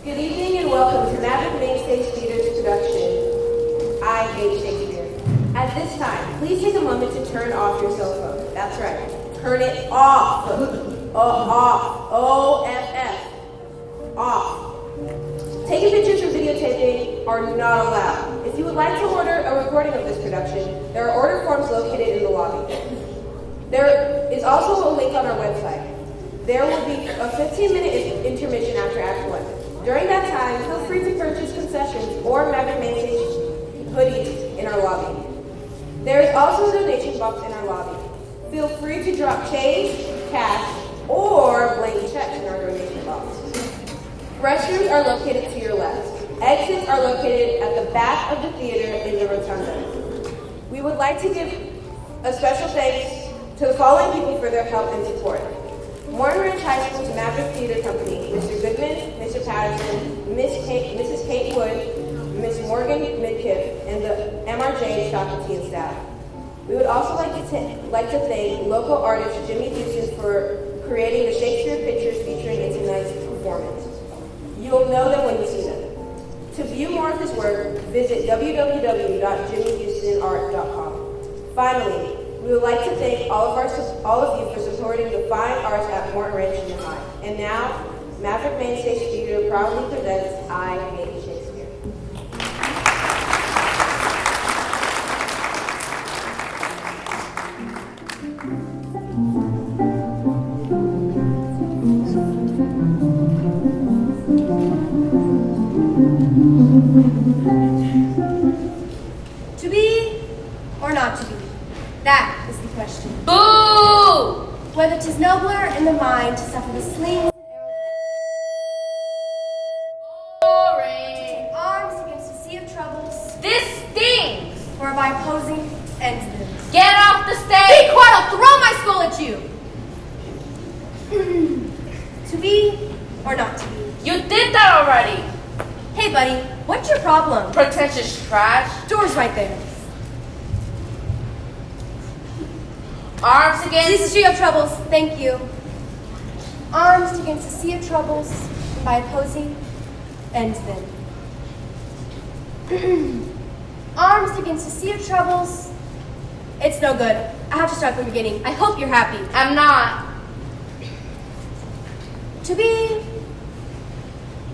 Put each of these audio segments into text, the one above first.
Good evening and welcome to Maverick Mainstage Theater's production, I Hate Shakespeare. At this time, please take a moment to turn off your cell phone. That's right, turn it off. Off. O-F-F. Off. Taking pictures or videotaping are not allowed. If you would like to order a recording of this production, there are order forms located in the lobby. There is also a link on our website. There will be a 15-minute intermission after Act 1. During that time, feel free to purchase concessions or Maverick Mainstage hoodies in our lobby. There is also a donation box in our lobby. Feel free to drop change, cash, or blank checks in our donation box. Restrooms are located to your left. Exits are located at the back of the theater in the rotunda. We would like to give a special thanks to the following people for their help and support. Morton High School's Maverick Theater Company, Mr. Goodman, Mr. Patterson, Mrs. Kate Wood, Ms. Morgan Midkiff, and the MRJH faculty and staff. We would also like to thank local artist Jimmy Houston for creating the Shakespeare pictures featuring in tonight's performance. You will know them when you see them. To view more of his work, visit www.jimmyhoustonart.com. Finally, we would like to thank all of you for supporting the fine arts at Morton Junior High. And now, Maverick Mainstage Theater proudly presents I Hate Shakespeare. To be or not to be? That is the question. Boo! Whether 'tis nobler in the mind to suffer the slings and arrows, Boring. arms against a sea of troubles, This stings. or by opposing ends them. Get off the Be stage. quiet! I'll throw my skull at you. To be or not to be? You did that already. Hey, buddy, what's your problem? Pretentious trash. Door's right there. Arms This against. is sea of troubles. Thank you. Arms against a sea of troubles, and by opposing ends them. Arms against a sea of troubles. It's no good. I have to start from the beginning. I hope you're happy. I'm not. To be.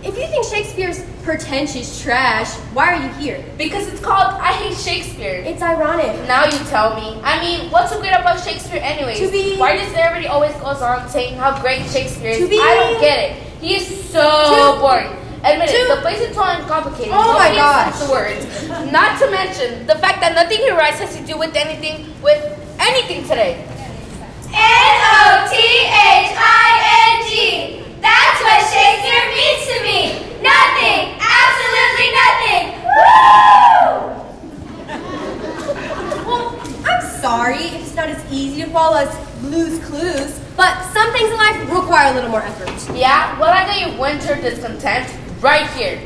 If you think Shakespeare's pretentious trash, why are you here? Because it's called I Hate Shakespeare. It's ironic. Now you tell me. I mean, what's so great about Shakespeare anyways? To be- Why does everybody always goes on saying how great Shakespeare is? To be- I don't get it. He is so To- boring. Admit it, to- the place is totally complicated. Oh my Nobody gosh. accepts the words. Not to mention the fact that nothing he writes has to do with anything today. N-O-T-H-I-N-G. That's what Shakespeare means to me. Nothing. Absolutely nothing. Woo! Well, I'm sorry if it's not as easy to follow as Blue's Clues, but some things in life require a little more effort. Yeah, well, I got your winter discontent right here.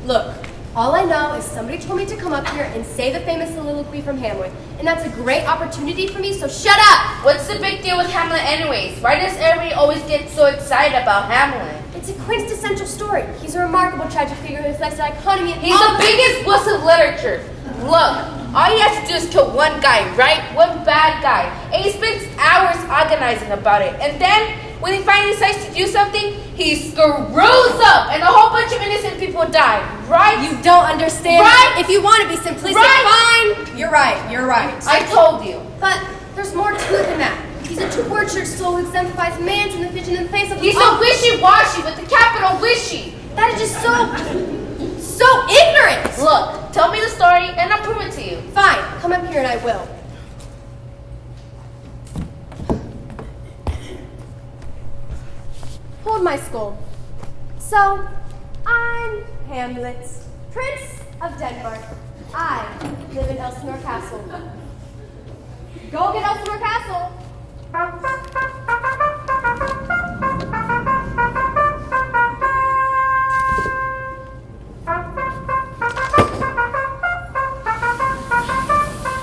Look, all I know is somebody told me to come up here and say the famous soliloquy from Hamlet, and that's a great opportunity for me, so shut up! What's the big deal with Hamlet anyways? Why does everybody always get so excited about Hamlet? It's a quintessential story. He's a remarkable tragic figure who reflects the dichotomy of He's the biggest wuss of literature. Look, all he has to do is kill one guy, right? One bad guy. And he spends hours agonizing about it. And then, when he finally decides to do something, he screws up and a whole bunch of innocent people die, right? You don't understand. Right? If you want to be simplistic, Right? fine. You're right. I told you. But there's more to it than that. He's a tortured soul who exemplifies man's and the vision in the face of He's so wishy-washy with the capital wishy. That is just so ignorant. Look, tell me the story and I'll prove it to you. Fine, come up here and I will. Hold my skull. So, I'm Hamlet, Prince of Denmark. I live in Elsinore Castle. Go get Elsinore Castle.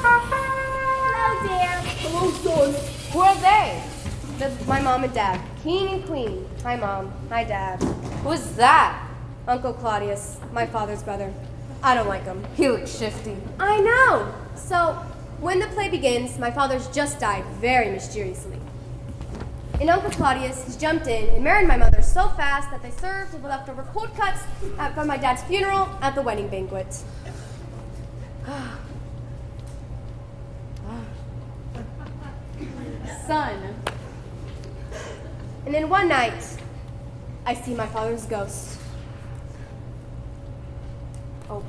Hello, dear. Hello, son. Who are they? My mom and dad. King and queen. Hi, Mom. Hi, Dad. Who's that? Uncle Claudius, my father's brother. I don't like him. He looks shifty. I know. So, when the play begins, my father's just died very mysteriously. And Uncle Claudius has jumped in and married my mother so fast that they served the leftover cold cuts from my dad's funeral at the wedding banquet. Son. And then one night, I see my father's ghost. Oh.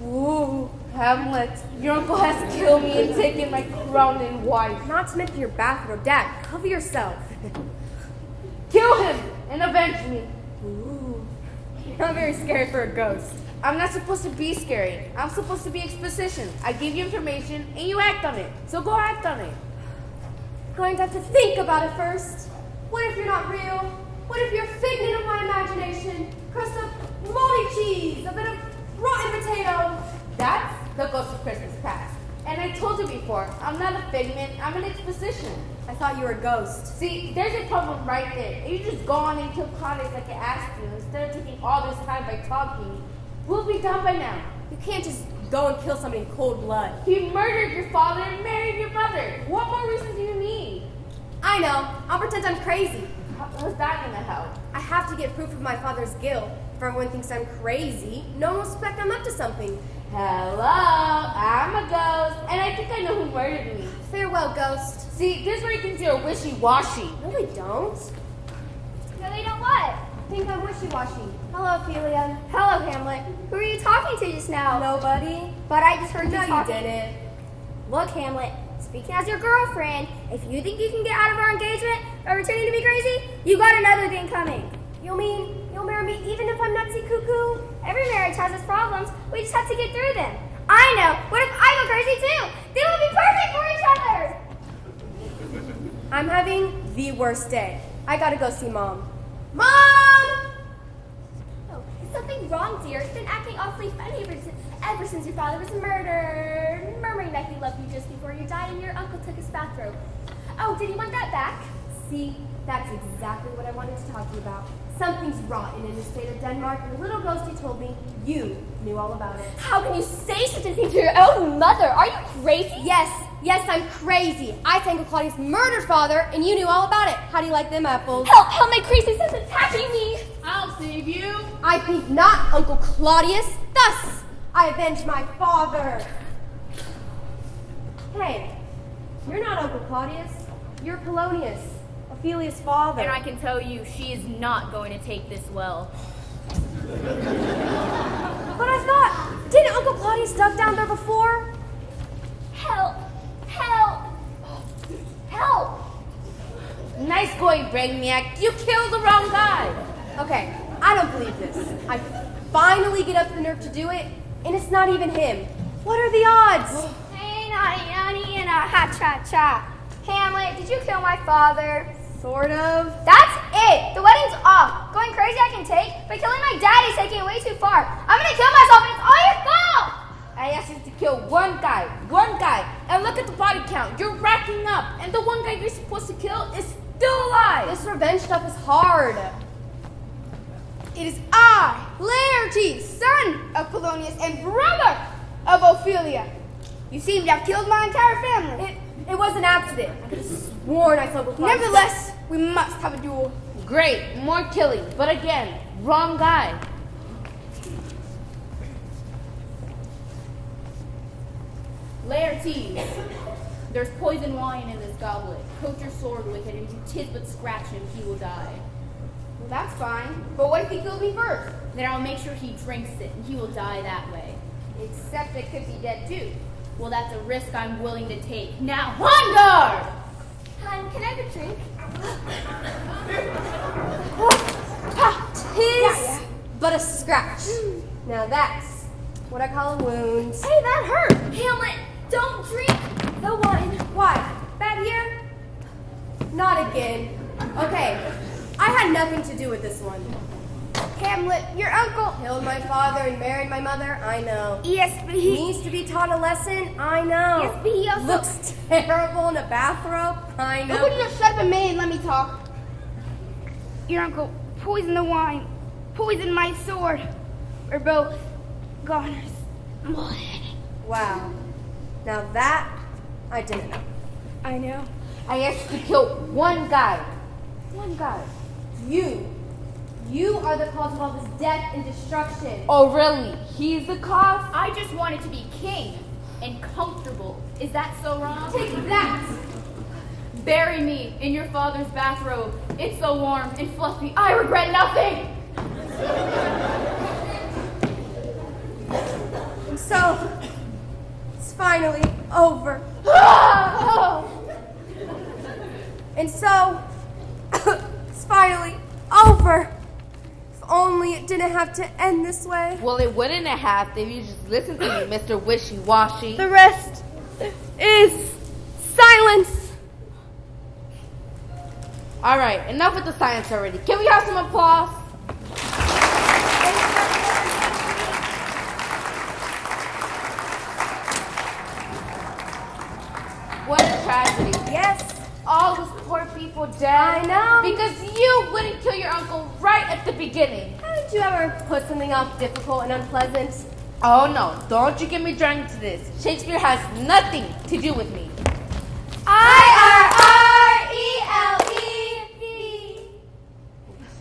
Ooh, Hamlet, your uncle has killed me and taken my crown and wife. Not to mention your bathrobe. Dad, cover yourself. Kill him and avenge me. Ooh. You're not very scary for a ghost. I'm not supposed to be scary. I'm supposed to be exposition. I give you information and you act on it. So go act on it. Going to have to think about it first. What if you're not real? What if you're a figment of my imagination? Crust of moldy cheese, a bit of rotten potato. That's the ghost of Christmas past. And I told you before, I'm not a figment, I'm an exposition. I thought you were a ghost. See, there's a problem right there. If you just go on and kill Claudius like I asked you, instead of taking all this time by talking, we'll be done by now. You can't just go and kill somebody in cold blood. He murdered your father and married your mother. What more reason do you need? I know. I'll pretend I'm crazy. How's that gonna help? I have to get proof of my father's guilt. If everyone thinks I'm crazy, no one will suspect I'm up to something. Hello, I'm a ghost, and I think I know who murdered me. Farewell, ghost. See, this is where you think you're wishy-washy. No, they don't. No, they don't what? Think I'm wishy-washy. Hello, Ophelia. Hello, Hamlet. Who are you talking to just now? Nobody. But I just heard you No, you talking. didn't. Look, Hamlet, speaking as your girlfriend, if you think you can get out of our engagement by pretending to be crazy, you got another thing coming. You mean you'll marry me even if I'm nutsy cuckoo? Every marriage has its problems. We just have to get through them. I know. What if I go crazy too? Then we'll be perfect for each other. I'm having the worst day. I gotta go see Mom. Mom! Oh, is something wrong, dear? You've been acting awfully funny ever since your father was murdered. Murmuring that he loved you just before you died and your uncle took his bathrobe. Oh, did he want that back? See, that's exactly what I wanted to talk to you about. Something's rotten in the state of Denmark, and the little ghostie told me you knew all about it. How can you say such a thing to your own mother? Are you crazy? Yes, I'm crazy. I tangled Claudius' murdered father, and you knew all about it. How do you like them apples? Help, my crazy son's attacking me. I'll save you. I think not, Uncle Claudius. Thus, I avenge my father. Hey, you're not Uncle Claudius. You're Polonius, Ophelia's father. And I can tell you, she is not going to take this well. But I thought, didn't Uncle Claudius duck down there before? Help, help, help. Nice going, Brainiac. You killed the wrong guy. Okay, I don't believe this. I finally get up the nerve to do it, and it's not even him. What are the odds? Hey, naughty, and a ha-cha-cha. Hamlet, did you kill my father? Sort of. That's it. The wedding's off. Going crazy I can take, but killing my dad is taking it way too far. I'm gonna kill myself, and it's all your fault. I asked you to kill one guy, and look at the body count. You're racking up, and the one guy you're supposed to kill is still alive. This revenge stuff is hard. It is I, Laertes, son of Polonius and brother of Ophelia. You seem to have killed my entire family. It was an accident. I could have sworn I saw Claudius. Nevertheless, we must have a duel. Great, more killing, but again, wrong guy. Laertes, there's poison wine in this goblet. Coat your sword with it, and if you tis but scratch him, he will die. Well, that's fine. But what if he kills me first? Then I'll make sure he drinks it, and he will die that way. Except it could be dead too. Well, that's a risk I'm willing to take. Now, on guard! Hon, can I have a drink? Tis but a scratch. Now that's what I call a wound. Hey, that hurt. Hamlet, don't drink the wine. Why? Bad year? Not again. Okay, I had nothing to do with this one. Hamlet, your uncle. Killed my father and married my mother, I know. Yes, but he... Needs to be taught a lesson, I know. Yes, but he also... Looks terrible in a bathrobe, I know. But would you just shut up a minute and let me talk? your uncle poisoned the wine, poisoned my sword. We're both goners. Wow. Now that I didn't know. I know. I asked you to kill one guy. One guy. You are the cause of all this death and destruction. Oh, really? He's the cause? I just wanted to be king and comfortable. Is that so wrong? Take that! Bury me in your father's bathrobe. It's so warm and fluffy. I regret nothing. So, it's finally over. And so, it's finally over. If only it didn't have to end this way. Well, it wouldn't have if you just listened to me, Mr. Wishy-Washy. The rest is silence. All right, enough with the science already. Can we have some applause? What a tragedy. Yes, All those poor people dead. I know. Because you wouldn't kill your uncle right at the beginning. haven't you ever put something off difficult and unpleasant? Oh no, don't you get me dragged into this. Shakespeare has nothing to do with me. IRRELEV.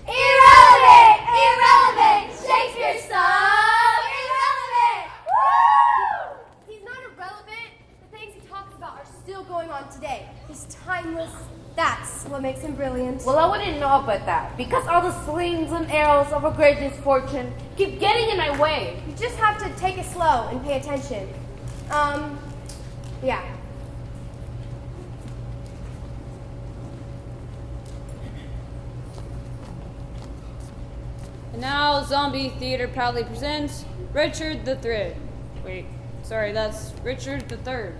Irrelevant! Irrelevant! Shakespeare's so irrelevant! Woo! He's not irrelevant. The things he talks about are still going on today. He's timeless. That's what makes him brilliant. Well, I wouldn't know about that because all the slings and arrows of a great misfortune keep getting in my way. You just have to take it slow and pay attention. Yeah. And now Zombie Theater proudly presents Richard the Third. Wait, sorry, that's Richard the Third.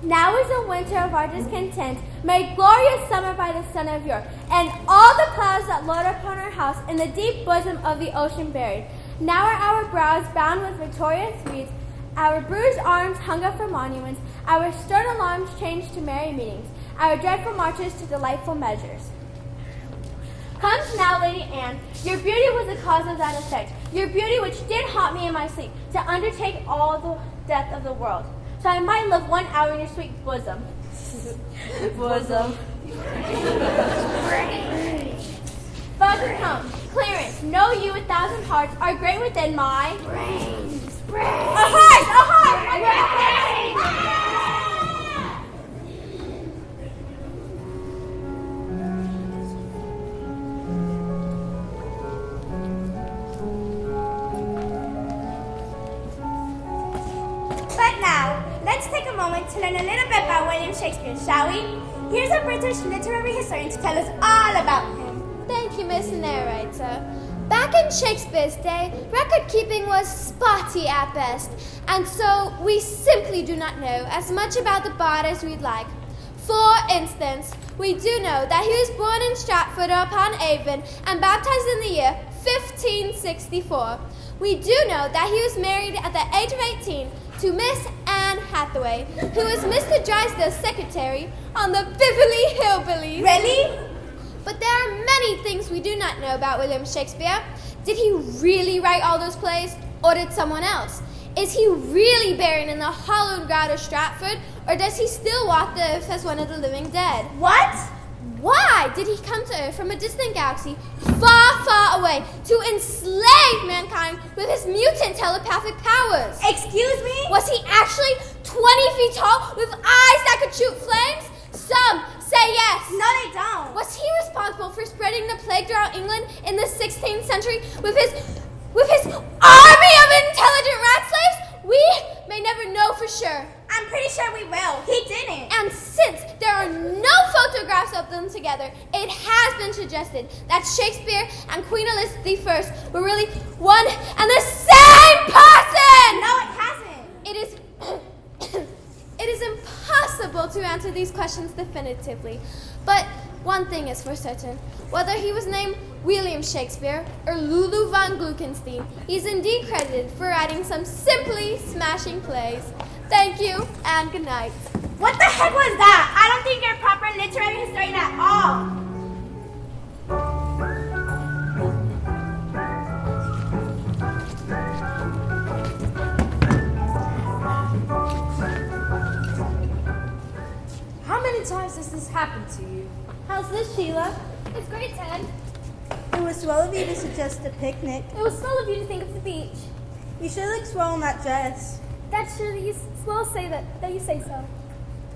Now is the winter of our discontent, made glorious summer by the sun of yore, and all the clouds that load upon our house in the deep bosom of the ocean buried. Now are our brows bound with victorious wreaths, our bruised arms hung up for monuments, our stern alarms changed to merry meetings, our dreadful marches to delightful measures. Comes now, Lady Anne, your beauty was the cause of that effect, your beauty which did haunt me in my sleep, to undertake all the death of the world, so I might live 1 hour in your sweet bosom. Bosom. Father, come, Clarence, know you 1,000 hearts are great within my brains. A heart! A heart! But now, let's take a moment to learn a little bit about William Shakespeare, shall we? Here's a British literary historian to tell us all about him. Thank you, Miss Narrator. Back in Shakespeare's day, record keeping was spotty at best, and so we simply do not know as much about the bard as we'd like. For instance, we do know that he was born in Stratford upon Avon and baptized in the year 1564. We do know that he was married at the age of 18 to Miss Anne Hathaway, who was Mr. Drysdale's secretary on the Beverly Hillbillies. Really? But there are many things we do not know about William Shakespeare. Did he really write all those plays, or did someone else? Is he really buried in the hallowed ground of Stratford, or does he still walk the earth as one of the living dead? What? Why did he come to Earth from a distant galaxy far, far away to enslave mankind with his mutant telepathic powers? Excuse me? Was he actually 20 feet tall with eyes that could shoot flames? Some say yes. No, they don't. Was he responsible for spreading the plague throughout England in the 16th century with his army of intelligent rat slaves? We may never know for sure. I'm pretty sure we will. He didn't. And since there are no photographs of them together, it has been suggested that Shakespeare and Queen Elizabeth I were really one and the same person! No, it hasn't. It is impossible to answer these questions definitively, but one thing is for certain. Whether he was named William Shakespeare or Lulu von Gluckenstein, he's indeed credited for writing some simply smashing plays. Thank you, and good night. What the heck was that? I don't think you're a proper literary many times has this happened to you? How's this, Sheila? It's great, Ted. It was swell of you to suggest a picnic. It was swell of you to think of the beach. You sure look swell in that dress. That's sure that you swell say that you say so.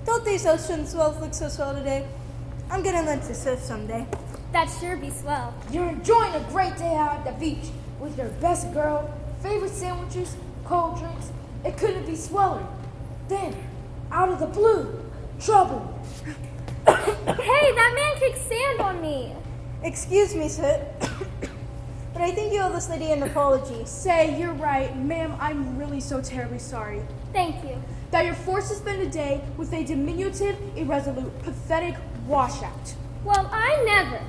Don't these ocean swells look so swell today? I'm gonna learn to surf someday. That sure be swell. You're enjoying a great day out at the beach with your best girl, favorite sandwiches, cold drinks. It couldn't be sweller. Then, out of the blue, trouble. Hey, that man kicked sand on me. Excuse me, sir. But I think you owe this lady an apology. Say, you're right. Ma'am, I'm really so terribly sorry. Thank you. That you're forced to spend a day with a diminutive, irresolute, pathetic washout. Well, I never.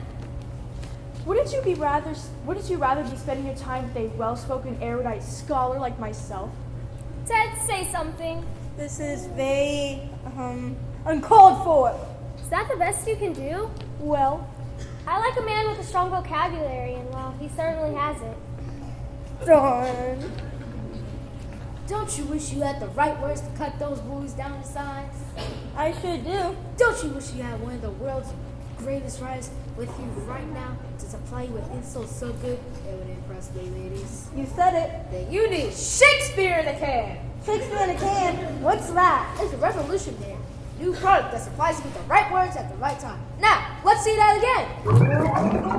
Wouldn't you rather be spending your time with a well-spoken, erudite scholar like myself? Ted, say something. This is very, uncalled for. Is that the best you can do? Well, I like a man with a strong vocabulary, and well, he certainly has it. Darn. Don't you wish you had the right words to cut those boys down to size? I sure do. Don't you wish you had one of the world's greatest writers with you right now to supply you with insults so good it would impress gay ladies? You said it. Then you need Shakespeare in a can! Shakespeare in a can. What's that? It's a revolutionary new product that supplies you with the right words at the right time. Now, let's see that again.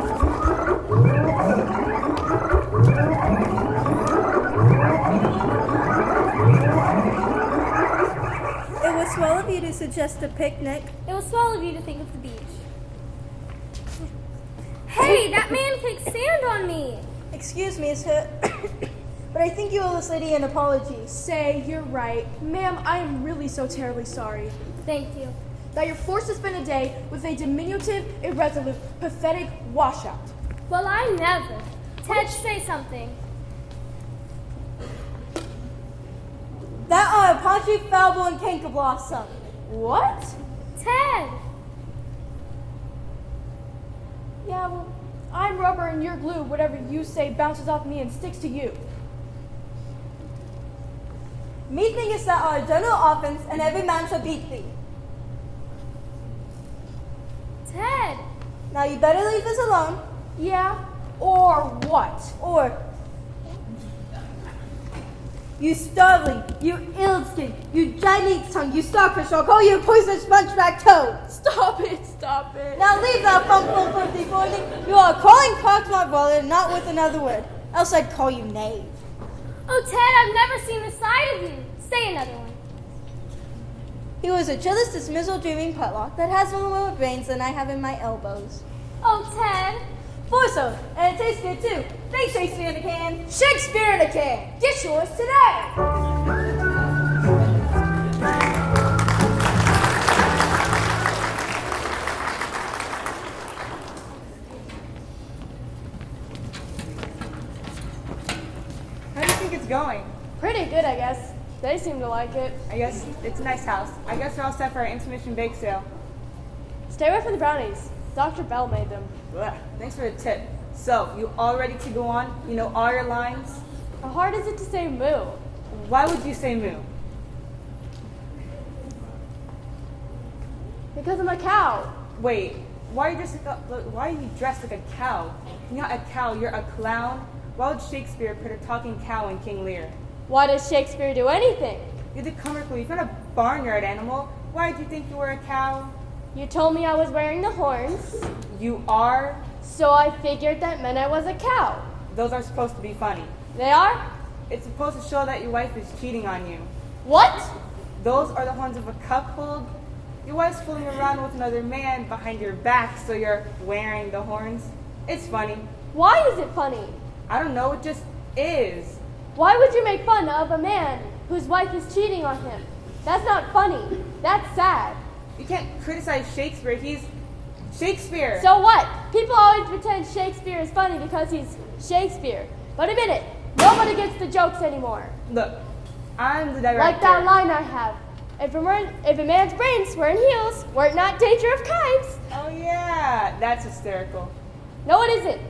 It was swell of you to suggest a picnic. It was swell of you to think of the beach. Hey, that man kicked sand on me. Excuse me, sir. But I think you owe this lady an apology. say, you're right. Ma'am, I am really so terribly sorry. Thank you. That you're forced to spend a day with a diminutive, irresolute, pathetic washout. Well, I never. Ted, say something. That are Apache, Falbo, and Canker Blossom. What? Ted! Yeah, well, I'm rubber and you're glue. Whatever you say bounces off me and sticks to you. Me thinkest that our general offense, and every man shall beat thee. Ted! Now you better leave us alone, Yeah? Or what? or you starveling, you ill-skin, you giant tongue, you starfish, I'll call you a poisonous sponge-back toad. Stop it, stop it. Now leave that fumble for thee for thee. You are calling cock my brother, not with another word, else I'd call you knave. Oh, Ted, I've never seen the side of you. Say another one. He was a chillest dismissal dreaming putlock that has no more brains than I have in my elbows. Oh, Ted. Forso, and it tastes good too. Thanks, Shakespeare in a can. Shakespeare in a can! Get yours today! How do you think it's going? Pretty good, I guess. They seem to like it. I guess it's a nice house. I guess we're all set for our intermission bake sale. Stay away from the brownies. Dr. Bell made them. Ugh, thanks for the tip. So, you all ready to go on? You know all your lines? How hard is it to say moo? Why would you say moo? Because I'm a cow. Wait, why are you dressed like a cow? You're not a cow, you're a clown. Why would Shakespeare put a talking cow in King Lear? Why does Shakespeare do anything? You're the comic relief, not a barnyard animal. Why did you think you were a cow? You told me I was wearing the horns, You are? so I figured that meant I was a cow. Those are supposed to be funny. They are? It's supposed to show that your wife is cheating on you. What? Those are the horns of a cuckold. Your wife's fooling around with another man behind your back, so you're wearing the horns. It's funny. Why is it funny? I don't know, it just is. Why would you make fun of a man whose wife is cheating on him? That's not funny. That's sad. You can't criticize Shakespeare. He's Shakespeare. So what? People always pretend Shakespeare is funny because he's Shakespeare. But admit it, nobody gets the jokes anymore. Look, I'm the director. Like that line I have. If a man's brains were in heels, were it not danger of chives? Oh yeah, that's hysterical. No, it isn't.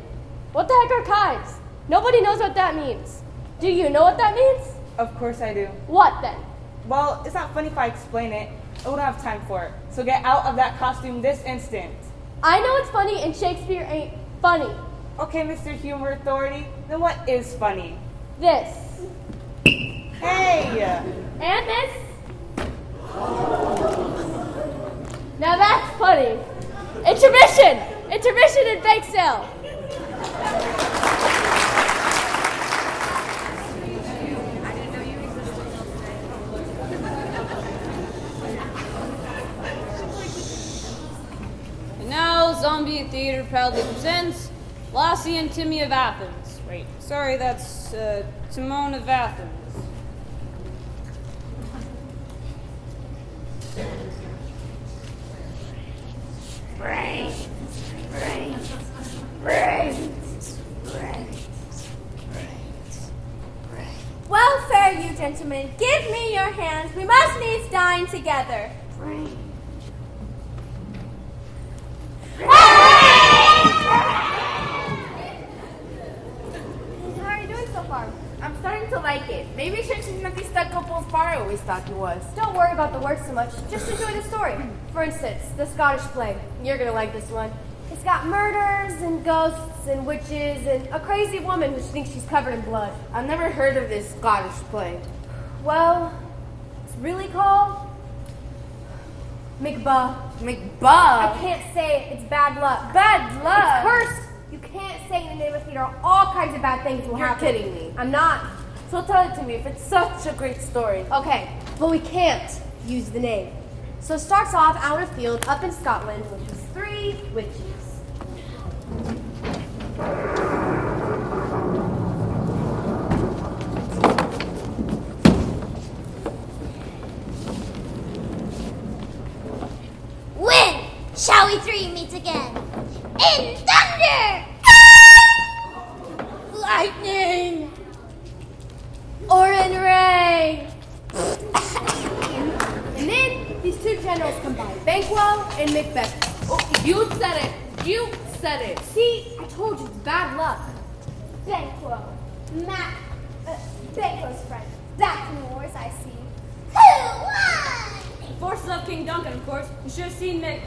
What the heck are chives? Nobody knows what that means. Do you know what that means? Of course I do. What then? Well, it's not funny if I explain it. I don't have time for it. So get out of that costume this instant. I know it's funny and Shakespeare ain't funny. Okay, Mr. Humor Authority, then what is funny? This. Hey! And this. Now that's funny. Intermission! Intermission in bake sale. And now, Zombie Theater proudly presents Lassie and Timmy of Athens. Wait, sorry, that's Timon of Athens. Well, fair you gentlemen, give me your hands. We must needs dine together. How are you doing so far? I'm starting to like it. Maybe Shakespeare's not the stuck couple far I always thought he was. Don't worry about the words so much. Just enjoy the story. For instance, the Scottish play. You're gonna like this one. It's got murders and ghosts and witches and a crazy woman who thinks she's covered in blood. I've never heard of this Scottish play. Well, it's really called Macbeth. I Macbeth? can't say it. It's bad luck. Bad luck? It's cursed. You can't say in the name of theater. All kinds of bad things will You're happen. kidding me. I'm not. So tell it to me if it's such a great story. Okay, but we can't use the name. So it starts off out of field up in Scotland with these 3 witches. When shall we 3 meet again? In thunder! Lightning! Or in rain. And then these 2 generals come by, Banquo and Macbeth. Oh, you said it. You said it. See, I told you, it's bad luck. Banquo. Banquo's friend. Back in the wars, I see. Who won? Forces of King Duncan, of course. You should have seen my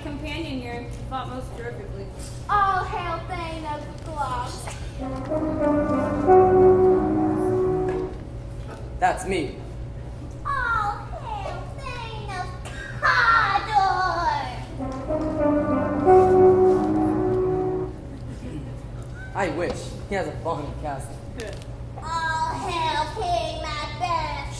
companion here fought most terrifically. All hail Thane of Gloss. That's me. All hail Thane of Cawdor. I wish. He has a fun castle. All hail King Macbeth.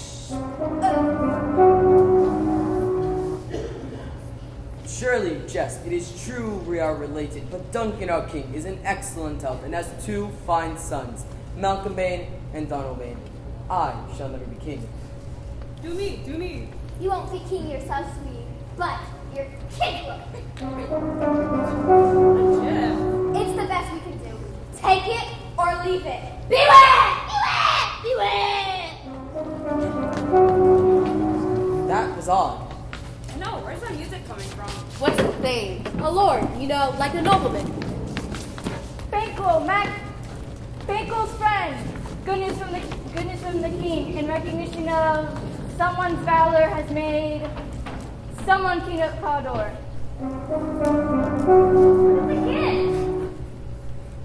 Surely, jest. It is true we are related, but Duncan our king is an excellent elf and has 2 fine sons, Malcolm Bane and Donald Bane. I shall never be king. Do me. You won't be king yourself, sweetie, but you're king. Yeah. It's the best we can do. Take it or leave it. Beware! Beware! Beware! That was odd. I know, where's that music coming from? What's the thing? A lord, you know, like a nobleman. Banquo's friend. Good news from the king. In recognition of someone's valor has made someone king of Cawdor.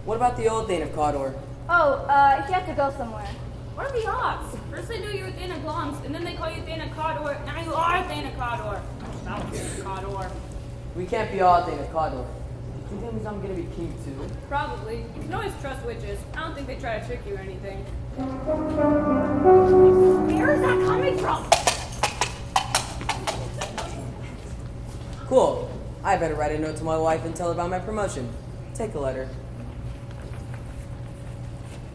What about the old Thane of Cawdor? Oh, he had to go somewhere. What are the odds? First they knew you were Thane of Glons, and then they call you Thane of Cawdor. Now you are Thane of Cawdor. That was Thane of Cawdor. We can't be all Thane of Cawdor. Do you think that means I'm gonna be king too? Probably. You can always trust witches. I don't think they try to trick you or anything. Where is that coming from? Cool. I better write a note to my wife and tell her about my promotion. Take a letter.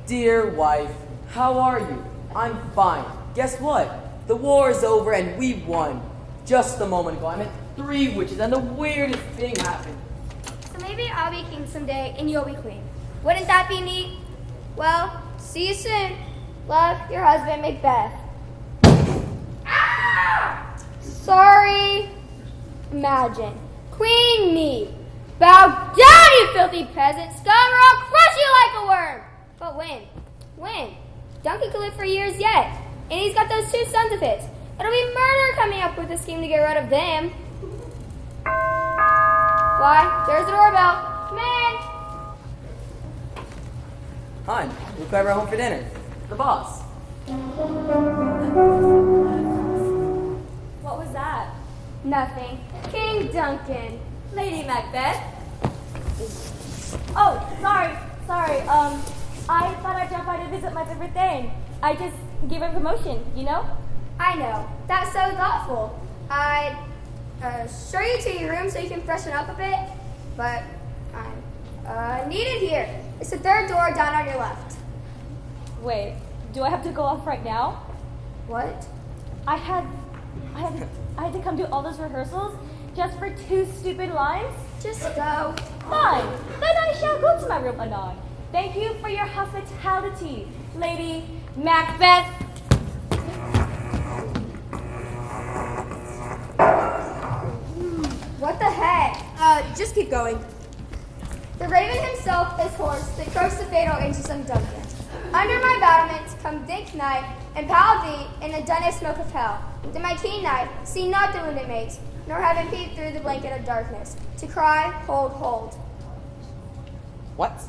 Dear wife, how are you? I'm fine. Guess what? The war is over and we won. Just a moment ago, I met 3 witches and the weirdest thing happened. So maybe I'll be king someday and you'll be queen. Wouldn't that be neat? Well, see you soon. Love, your husband, Macbeth. Ah! Sorry. Imagine. Queen me. Bow down, you filthy peasant. Scum, or I'll crush you like a worm. But when? When? Duncan could live for years yet. And he's got those 2 sons of his. It'll be murder coming up with a scheme to get rid of them. Why, there's the doorbell. Come in. Hi, look whoever home for dinner. The boss. What was that? Nothing. King Duncan. Lady Macbeth. Oh, sorry. I thought I'd drop by to visit my favorite thing. I just gave her promotion, you know? I know. That's so thoughtful. I'd show you to your room so you can freshen up a bit, but I'm needed here. It's the third door down on your left. Wait, do I have to go off right now? What? I had to come to all those rehearsals just for 2 stupid lines? Just go. Fine, then I shall go to my room anon. Thank you for your hospitality, Lady Macbeth. What the heck? Just keep going. The raven himself is hoarse that croaks the fatal into some Duncan. Under my battlements come Dick Knight and Pal V in the dunnest smoke of hell. Then my keen knife see not the wound it makes, nor having peeped through the blanket of darkness, to cry, hold. What?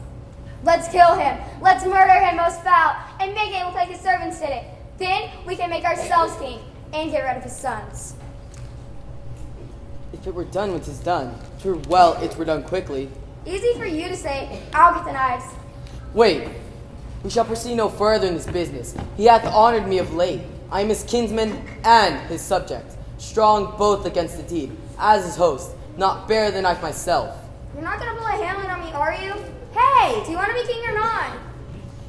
Let's kill him. Let's murder him most foul, and make it look like his servants did it. Then we can make ourselves king, and get rid of his sons. If it were done, what is done. Sure, well, it were done quickly. Easy for you to say. I'll get the knives. Wait, we shall proceed no further in this business. He hath honored me of late. I am his kinsman and his subject, strong both against the deed, as his host, not bear the knife myself. You're not gonna pull a Hamlet on me, are you? Hey, do you want to be king or not?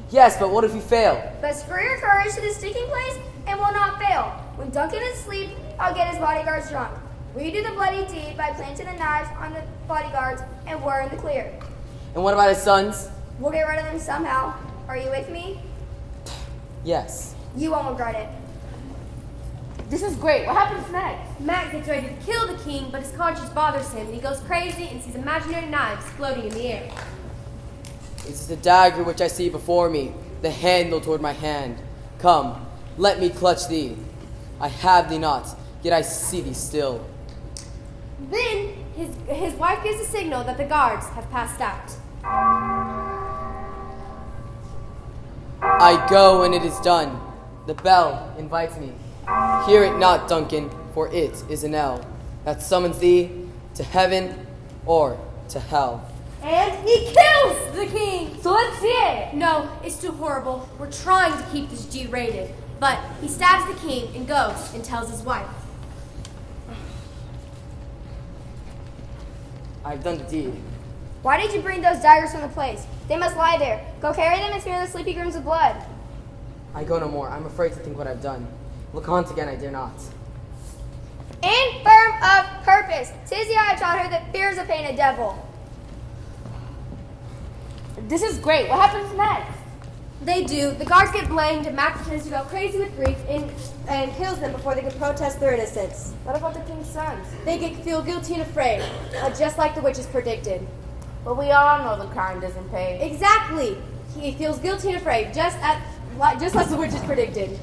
Yes, but what if we fail? But spur your courage to the sticking place, and will not fail. When Duncan is asleep, I'll get his bodyguards drunk. We do the bloody deed by planting the knives on the bodyguards, and we're in the clear. And what about his sons? We'll get rid of them somehow. Are you with me? Yes. You won't regret it. This is great. What happens next? Matt gets ready to kill the king, but his conscience bothers him, and he goes crazy and sees imaginary knives floating in the air. It is the dagger which I see before me, the handle toward my hand. Come, let me clutch thee. I have thee not, yet I see thee still. Then his wife gives a signal that the guards have passed out. I go and it is done. The bell invites me. Hear it not, Duncan, for it is an knell that summons thee to heaven or to hell. And he kills the king! So let's see it! No, it's too horrible. We're trying to keep this G-rated. But he stabs the king and goes and tells his wife. I've done the deed. Why did you bring those daggers from the place? They must lie there. Go carry them and smear the sleepy grooms with blood. I go no more. I'm afraid to think what I've done. Look once again, I dare not. Infirm of purpose. 'Tis I have taught her that fear's a painted devil. This is great. What happens next? They do. The guards get blamed, and Mac pretends to go crazy with grief and kills them before they can protest their innocence. What about the king's sons? They feel guilty and afraid, just like the witches predicted. But we all know the crime doesn't pay. Exactly. He feels guilty and afraid, just as the witches predicted.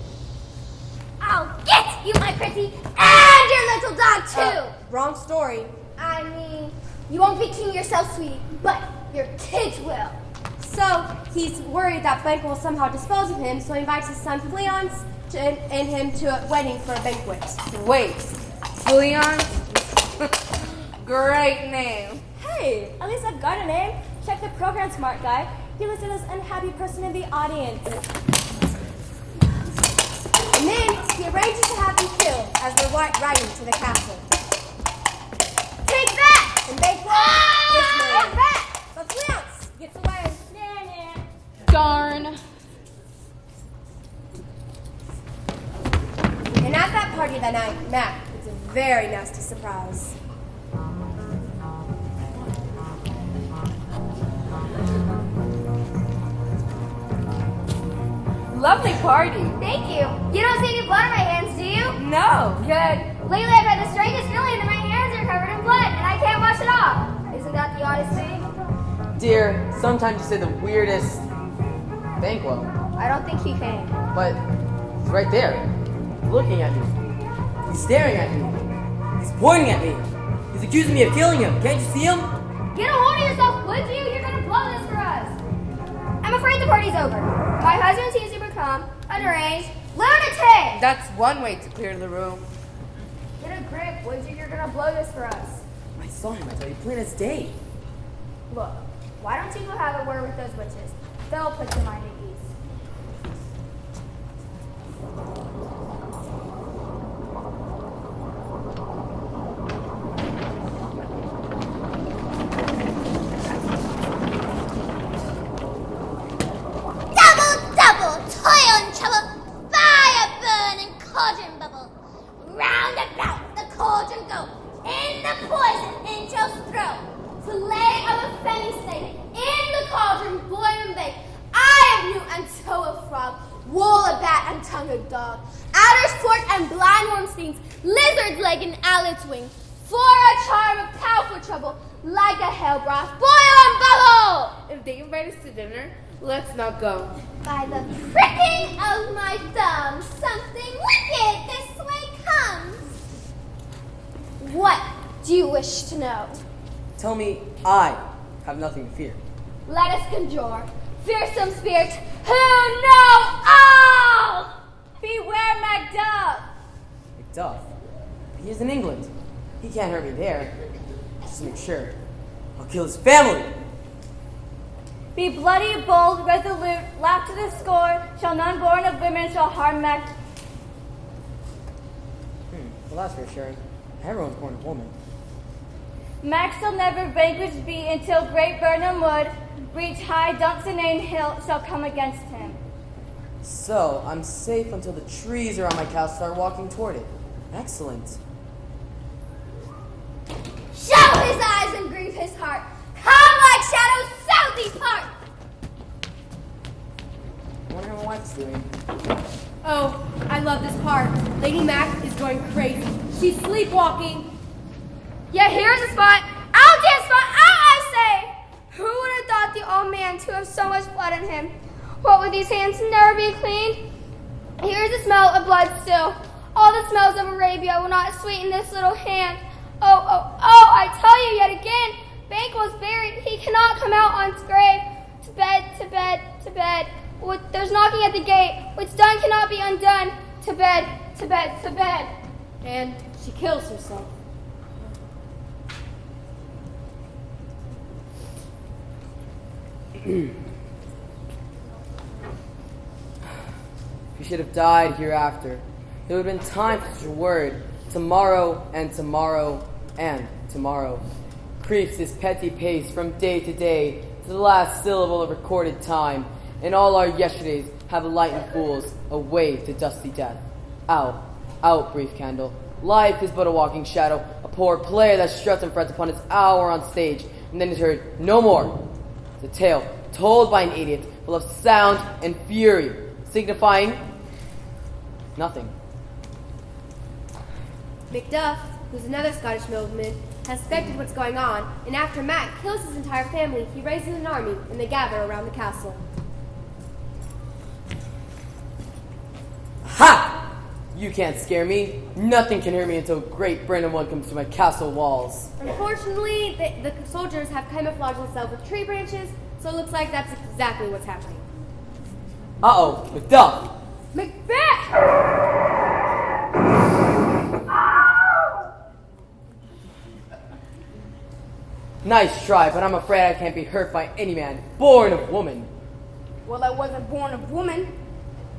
I'll get you, my pretty, and your little dog, too. Wrong story. I mean, you won't be king yourself, sweetie, but your kids will. So he's worried that Blanca will somehow dispose of him, so he invites his son Fleon and him to a wedding for a banquet. Wait, Fleon? Great name. Hey, at least I've got a name. Check the program, smart guy. You're listed as unhappy person in the audience. And then he arranges to have them killed as they're riding to the castle. Take that! And Banquo gets married. But Fleon gets away. Darn. And at that party that night, Mac gets a very nasty surprise. Lovely party. Thank you. You don't see any blood on my hands, do you? No. Good. Lately I've had the strangest feeling that my hands are covered in blood, and I can't wash it off. Isn't that the oddest thing? Dear, sometimes you say the weirdest. Banquo. I don't think he came. But he's right there, looking at me. He's staring at me. He's pointing at me. He's accusing me of killing him. Can't you see him? Get a hold of yourself, would you? You're gonna blow this for us. I'm afraid the party's over. My husband seems to become a deranged lunatic. That's one way to clear the room. Get a grip, would you? You're gonna blow this for us. I saw him. I tell you, plain as day. Look, why don't you go have a word with those witches? They'll put your mind at ease. Double, toil and trouble, fire burn and cauldron bubble. Round about the cauldron go, in the poison angel's throat. Fillet of a fenny snake, in the cauldron boil and bake. Eye of newt and toe of frog, wool of bat and tongue of dog. Adder's fork and blind worm stings, lizard's leg and owlet's wing. For a charm of powerful trouble, like a hell broth, boil and bubble. If they invite us to dinner, let's not go. By the pricking of my thumb, something wicked this way comes. What do you wish to know? Tell me I have nothing to fear. Let us conjure fearsome spirits who know all. Beware Macduff. Macduff? He is in England. He can't hurt me there. Just to make sure. I'll kill his family. Be bloody, bold, resolute, laugh to the score, shall none born of women shall harm Mac. Well, that's reassuring. Everyone's born a woman. Mac shall never vanquished be until great Burnham Wood reach high Dunsinane Hill shall come against him. So, I'm safe until the trees around my castle start walking toward it. Excellent. Show his eyes and grieve his heart. Come like shadows, so depart. I wonder how my wife is doing. Oh, I love this part. Lady Mac is going crazy. She's sleepwalking. Yeah, here's a spot. Out there, spot, out, I say. Who would have thought the old man to have so much blood in him? What would these hands never be clean? Here's the smell of blood still. All the smells of Arabia will not sweeten this little hand. Oh, I tell you yet again, Banquo's buried. He cannot come out on his grave. To bed, to bed, to bed. There's knocking at the gate, which done cannot be undone. To bed, to bed, to bed. And she kills herself. She should have died hereafter. There would have been time for such a word. Tomorrow and tomorrow and tomorrow. Creeps this petty pace from day to day to the last syllable of recorded time, and all our yesterdays have lightened fools away to dusty death. Out, out, brief candle. Life is but a walking shadow, a poor player that struts and frets upon its hour on stage, and then is heard no more. It's a tale told by an idiot, full of sound and fury, signifying nothing. Macduff, who's another Scottish nobleman, has suspected what's going on, and after Mac kills his entire family, he raises an army, and they gather around the castle. Ha! You can't scare me. Nothing can hurt me until great Burnham Wood comes to my castle walls. Unfortunately, the soldiers have camouflaged themselves with tree branches, so it looks like that's exactly what's happening. Uh-oh, Macduff! Macbeth! Nice try, but I'm afraid I can't be hurt by any man born of woman. Well, I wasn't born of woman.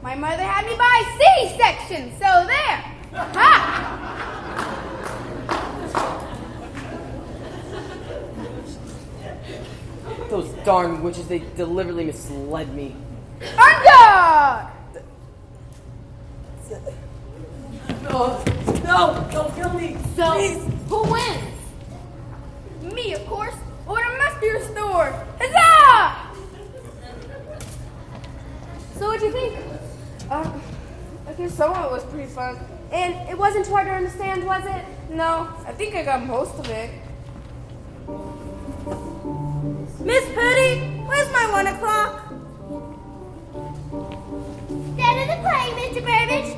My mother had me by C-section, so there. Ha! Those darn witches, they deliberately misled me. Under! No, don't kill me. So, Please. who wins? Me, of course. Order must be restored. Huzzah! So what'd you think? I guess some of it was pretty fun. And it wasn't too hard to understand, was it? No, I think I got most of it. Miss Purdy, where's my 1 o'clock? Dead of the playing, Mr. Burbage.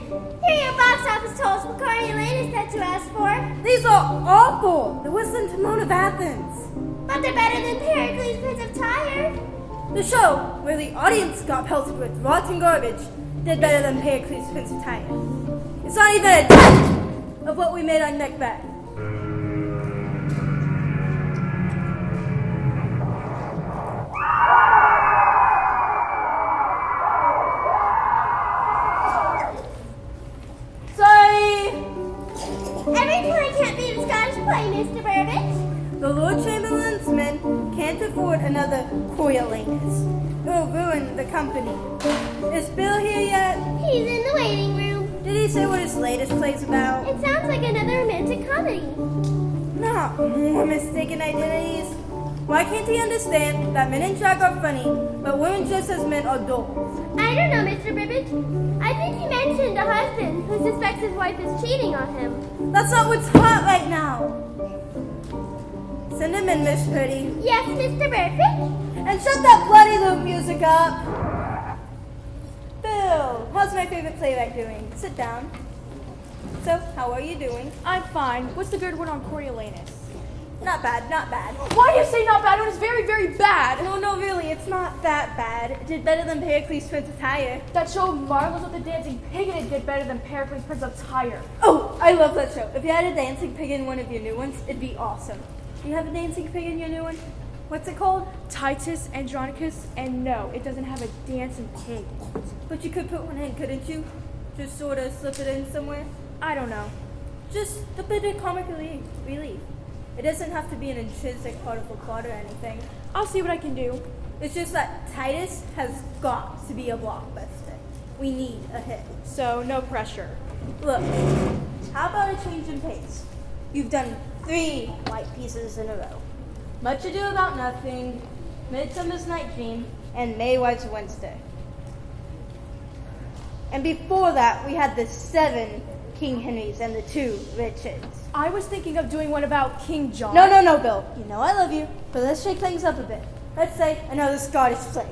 Here are your box office tolls for Coriolanus that you asked for. These are awful. The Whistling Timon of Athens. But they're better than Pericles, Prince of Tyre. The show, where the audience got pelted with rotten garbage, did better than Pericles, Prince of Tyre. It's not even a tenth of what we made on Macbeth. Sorry! Every play can't be the Scottish play, Mr. Burbage. The Lord Chamberlain's men can't afford another Coriolanus. It will ruin the company. Is Bill here yet? He's in the waiting room. Did he say what his latest play's about? It sounds like another romantic comedy. Not more mistaken identities. Why can't he understand that men in drag are funny, but women just as men are dull? I don't know, Mr. Burbage. I think he mentioned a husband who suspects his wife is cheating on him. That's not what's hot right now. Send him in, Miss Pretty. Yes, Mr. Burbage? And shut that bloody loop music up. Bill, how's my favorite playwright doing? Sit down. So, how are you doing? I'm fine. What's the good one on Coriolanus? Not bad, not bad. Why do you say not bad when it's very, very bad? No, really, it's not that bad. It did better than Pericles, Prince of Tyre. That show Marvelous with the Dancing Pig and it did better than Pericles, Prince of Tyre. Oh, I love that show. If you had a dancing pig in one of your new ones, it'd be awesome. Do you have a dancing pig in your new one? What's it called? Titus Andronicus, and no, it doesn't have a dancing pig. But you could put one in, couldn't you? Just sort of slip it in somewhere? I don't know. Just a bit of comic relief. It doesn't have to be an intrinsic part of the plot or anything. I'll see what I can do. It's just that Titus has got to be a blockbuster. We need a hit. So, no pressure. Look, how about a change in pace? You've done 3 white pieces in a row. Much Ado About Nothing, Midsummer's Night Dream, and May White's Wednesday. And before that, we had the 7 King Henrys and the 2 Richards. I was thinking of doing one about King John. No, Bill. You know I love you, but let's shake things up a bit. Let's say another Scottish play.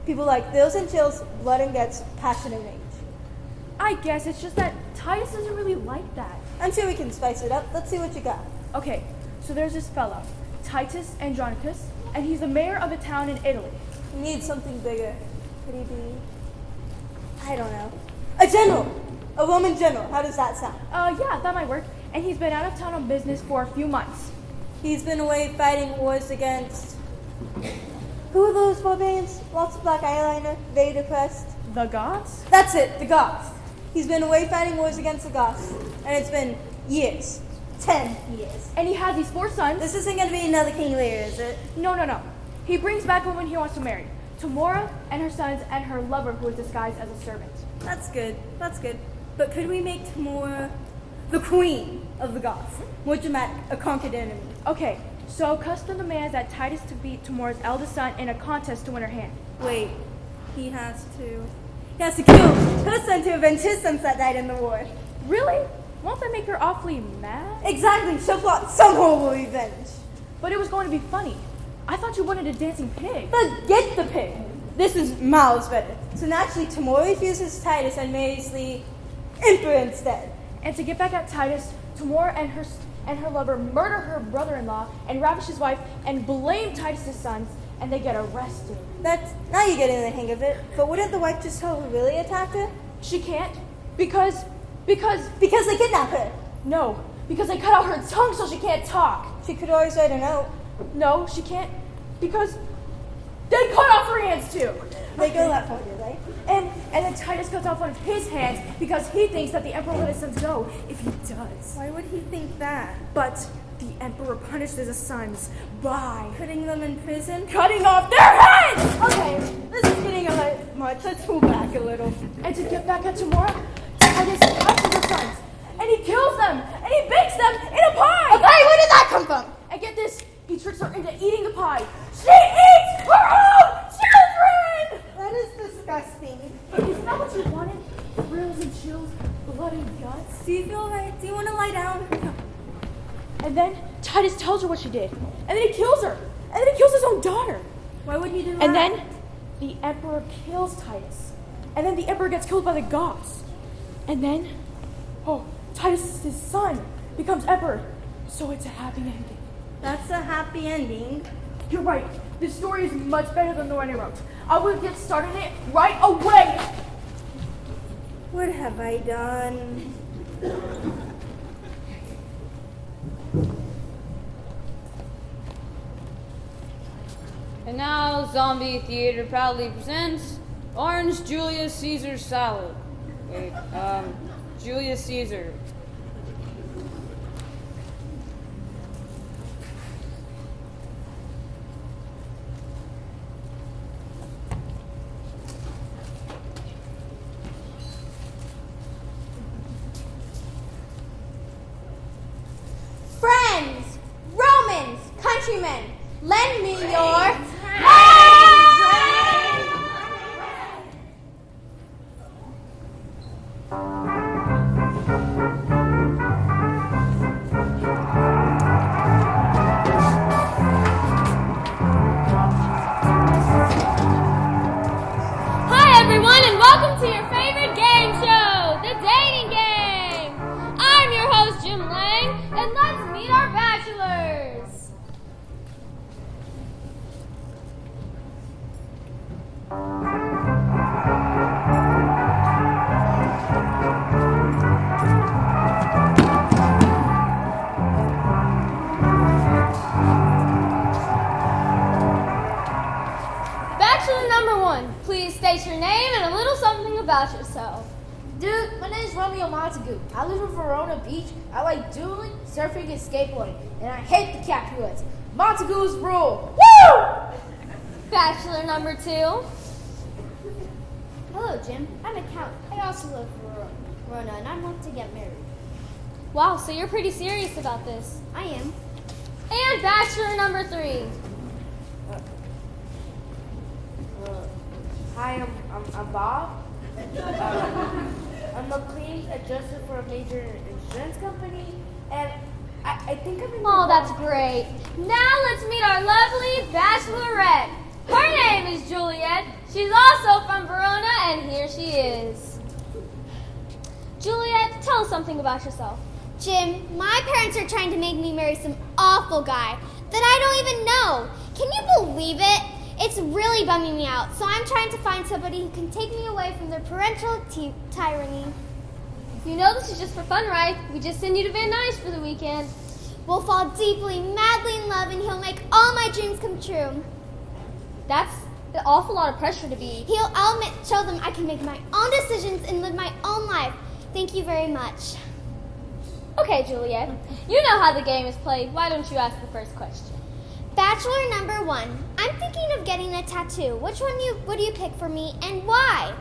People like thrills and chills, blood and guts, passion and rage. I guess it's just that Titus doesn't really like that. I'm sure we can spice it up. Let's see what you got. Okay, so there's this fella, Titus Andronicus, and he's the mayor of a town in Italy. We need something bigger. Could he be, I don't know, a general? A Roman general. How does that sound? Yeah, that might work. And he's been out of town on business for a few months. He's been away fighting wars against... Who are those barbarians? Lots of black eyeliner, very depressed. The Goths? That's it, the Goths. He's been away fighting wars against the Goths. And it's been years. 10 years. And he has these 4 sons. This isn't going to be another King Lear, is it? No. He brings back a woman he wants to marry. Tamora and her sons and her lover who is disguised as a servant. That's good. But could we make Tamora the queen of the Goths? More dramatic, a conquered enemy. Okay, so custom demands that Titus to beat Tamora's eldest son in a contest to win her hand. Wait, he has to kill her son to avenge his sons that died in the war. Really? Won't that make her awfully mad? Exactly, she'll plot some horrible revenge. But it was going to be funny. I thought you wanted a dancing pig. Forget the pig. This is miles better. So naturally, Tamora refuses Titus and marries the Emperor instead. And to get back at Titus, Tamora and her lover murder her brother-in-law and ravish his wife and blame Titus' sons, and they get arrested. Now you're getting the hang of it. But wouldn't the wife just tell who really attacked her? She can't, because they kidnapped her. No, because they cut out her tongue so she can't talk. She could always write a note. No, she can't, because they cut off her hands too. They go that far, do they? And then Titus cuts off one of his hands because he thinks that the emperor let his sons go if he does. Why would he think that? But the emperor punishes his sons by putting them in prison? Cutting off their heads! Okay, this is getting a bit much. Let's pull back a little. And to get back at Tamora, Titus touches her sons. And he kills them! And he bakes them in a pie! A pie? Where did that come from? And get this, he tricks her into eating the pie. She eats her own children! That is disgusting. Isn't that what you wanted? Thrills and chills, blood and guts? Do you feel right? Do you want to lie down? And then Titus tells her what she did. And then he kills her. And then he kills his own daughter. Why would he do that? And then the emperor kills Titus. and then the emperor gets killed by the Goths. And then, Titus' son becomes emperor. So it's a happy ending. That's a happy ending. You're right. This story is much better than the one I wrote. I will get started it right away. What have I done? And now, Zombie Theater proudly presents Orange Julius Caesar Salad. Wait, Julius Caesar. Friends, Romans, countrymen, lend me your... Hi everyone and welcome to your favorite game show, the dating game. I'm your host Jim Lang and let's meet our bachelors. Bachelor number 1, please state your name and a little something about yourself. Dude, my name is Romeo Montague. I live in Verona Beach. I like dueling, surfing, and skateboarding. And I hate the Capulets. Montague's rule. Woo! Bachelor number 2. Hello, Jim. I'm a count. I also live in Verona, and I want to get married. Wow, so you're pretty serious about this. I am. And bachelor number 3. Hi, I'm Bob. I'm a claims adjuster for a major insurance company, and I think I'm in. Oh, that's great. Now let's meet our lovely bachelorette. Her name is Juliet. She's also from Verona, and here she is. Juliet, tell us something about yourself. Jim, my parents are trying to make me marry some awful guy that I don't even know. Can you believe it? It's really bumming me out, so I'm trying to find somebody who can take me away from their parental tyranny. You know this is just for fun, right? We just send you to Van Nuys for the weekend. We'll fall deeply, madly in love, and he'll make all my dreams come true. That's an awful lot of pressure to be. I'll show them I can make my own decisions and live my own life. Thank you very much. Okay, Juliet. You know how the game is played. Why don't you ask the first question? Bachelor number 1. I'm thinking of getting a tattoo. Which one would you pick for me and why?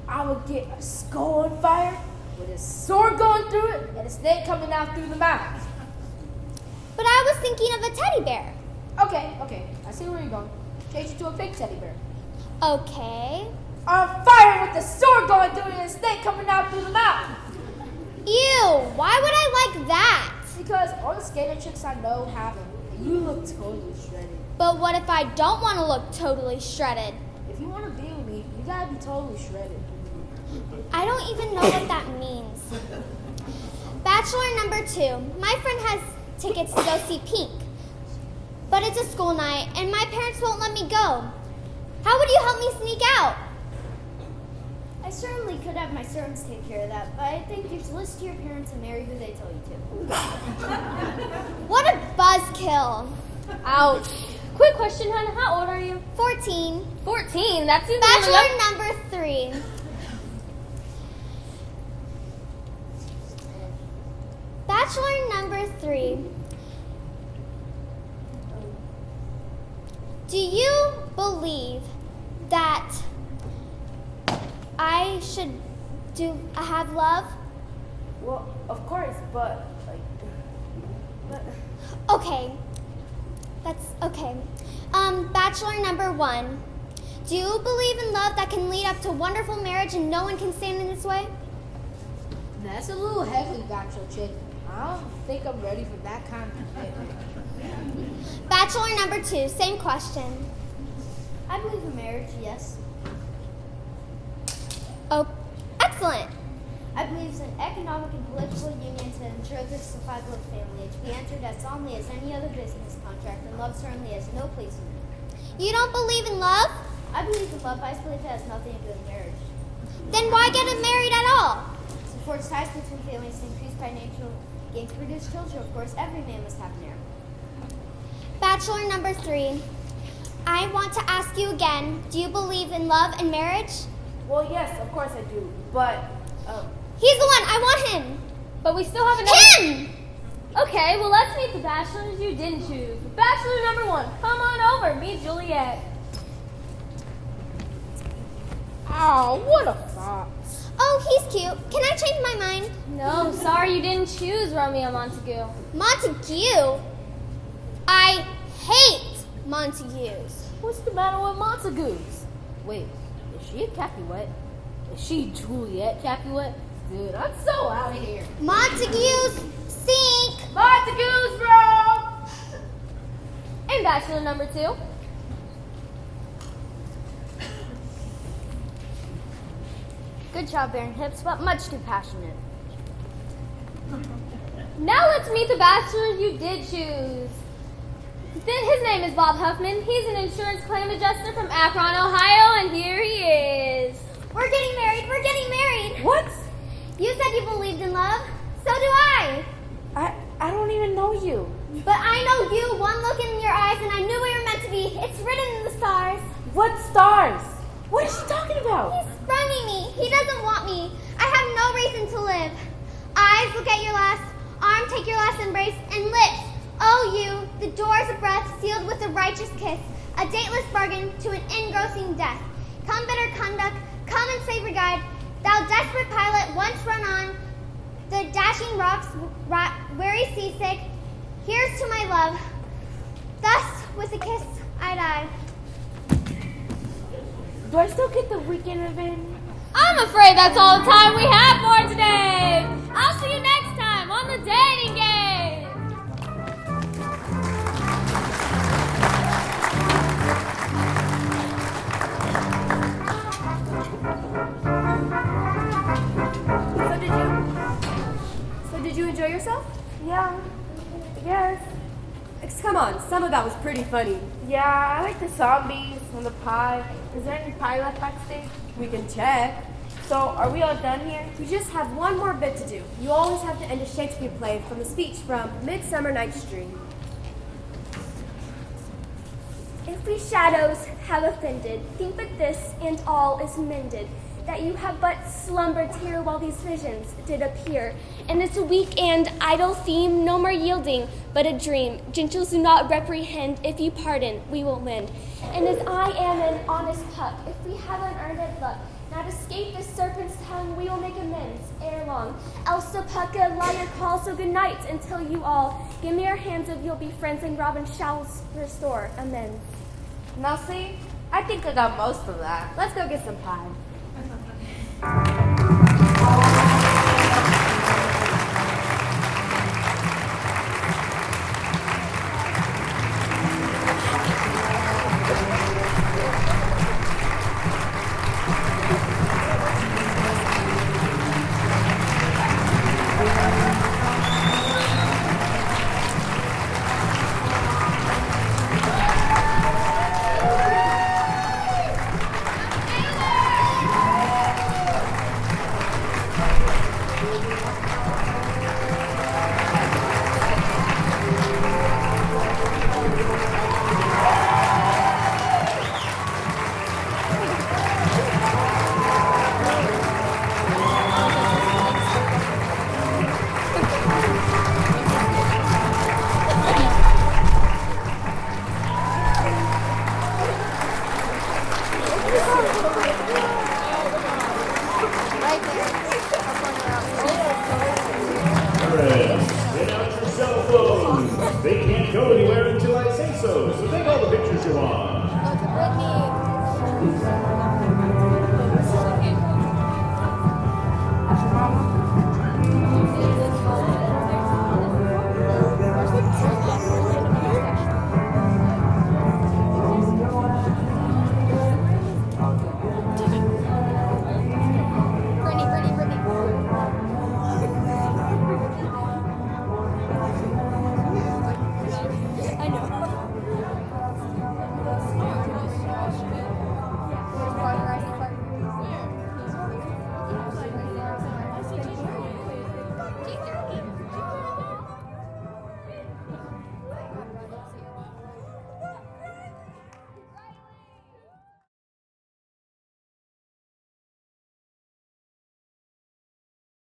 I would get a skull on fire with a sword going through it and a snake coming out through the mouth. But I was thinking of a teddy bear. Okay. I see where you're going. Change it to a big teddy bear. Okay. On fire with the sword going through it and a snake coming out through the mouth. Ew, why would I like that? Because all the skater chicks I know have them. You look totally shredded. But what if I don't want to look totally shredded? If you want to be with me, you gotta be totally shredded. I don't even know what that means. Bachelor number 2. My friend has tickets to go see Pink. But it's a school night, and my parents won't let me go. How would you help me sneak out? I certainly could have my servants take care of that, but I think you should listen to your parents and marry who they tell you to. What a buzzkill. Ouch. Quick question, hon. How old are you? 14. 14? That seems Bachelor number 3. Bachelor number 3. Do you believe that I should have love? Well, of course, but Okay. That's okay. Bachelor number 1. Do you believe in love that can lead up to wonderful marriage and no one can stand in its way? that's a little heavy, bachelor chick. I don't think I'm ready for that kind of commitment. Bachelor number 2, same question. I believe in marriage, yes. excellent. I believe in economic and political union to ensure the survival of the family, to be entered as solemnly as any other business contract, and love certainly has no place in it. You don't believe in love? I believe in love, but I believe it has nothing to do with marriage. Then why get married at all? To forge ties between families to increase financial gain to produce children, of course, every man must have an heir. Bachelor number 3. I want to ask you again, do you believe in love and marriage? Well, yes, of course I do. But, He's the one, I want him. But we still have another... Him! okay, well, let's meet the bachelors you didn't choose. Bachelor number 1, come on over, meet Juliet. Oh, what a fox. Oh, he's cute. Can I change my mind? No, sorry you didn't choose Romeo Montague. Montague? I hate Montagues. What's the matter with Montagues? Wait, is she a Capulet? Is she Juliet Capulet? Dude, I'm so out of here. Montagues sink. Montagues, bro! And bachelor number 2. Good job, bearing hips, but much too passionate. Now let's meet the bachelor you did choose. Then his name is Bob Huffman. He's an insurance claim adjuster from Akron, Ohio, and here he is. We're getting married. We're getting married. What? You said you believed in love. So do I. I don't even know you. But I know you. One look in your eyes and I knew we were meant to be. It's written in the stars. What stars? What is she talking about? He's sprunging me. He doesn't want me. I have no reason to live. Eyes, look at your last. Arm, take your last embrace. And lips, oh you, the doors of breath sealed with a righteous kiss. A dateless bargain to an engrossing death. Come bitter conduct, come and save your guide. Thou desperate pilot, once run on the dashing rocks, weary seasick. Here's to my love. Thus, with a kiss, I die. Do I still get the weekend event? I'm afraid that's all the time we have for today. I'll see you next time on the dating game. So did you enjoy yourself? Yeah, I guess. Come on, some of that was pretty funny. Yeah, I like the zombies and the pie. Is there any pie left backstage? We can check. So, are we all done here? We just have one more bit to do. You always have to end a Shakespeare play from a speech from Midsummer Night's Dream. If we shadows have offended, think but this and all is mended, that you have but slumbered here while these visions did appear. And this weak and idle theme, no more yielding, but a dream. Gentles do not reprehend, if you pardon, we will mend. And as I am an honest puck, if we have unearned luck, not escape this serpent's tongue, we will make amends ere long. Else so puck a liar call, so good night until you all give me your hands if you'll be friends, and Robin shall restore amends. Now see, I think I got most of that. Let's go get some pie. Get out your cell phones. They can't go anywhere until I say so. So take all the pictures you want.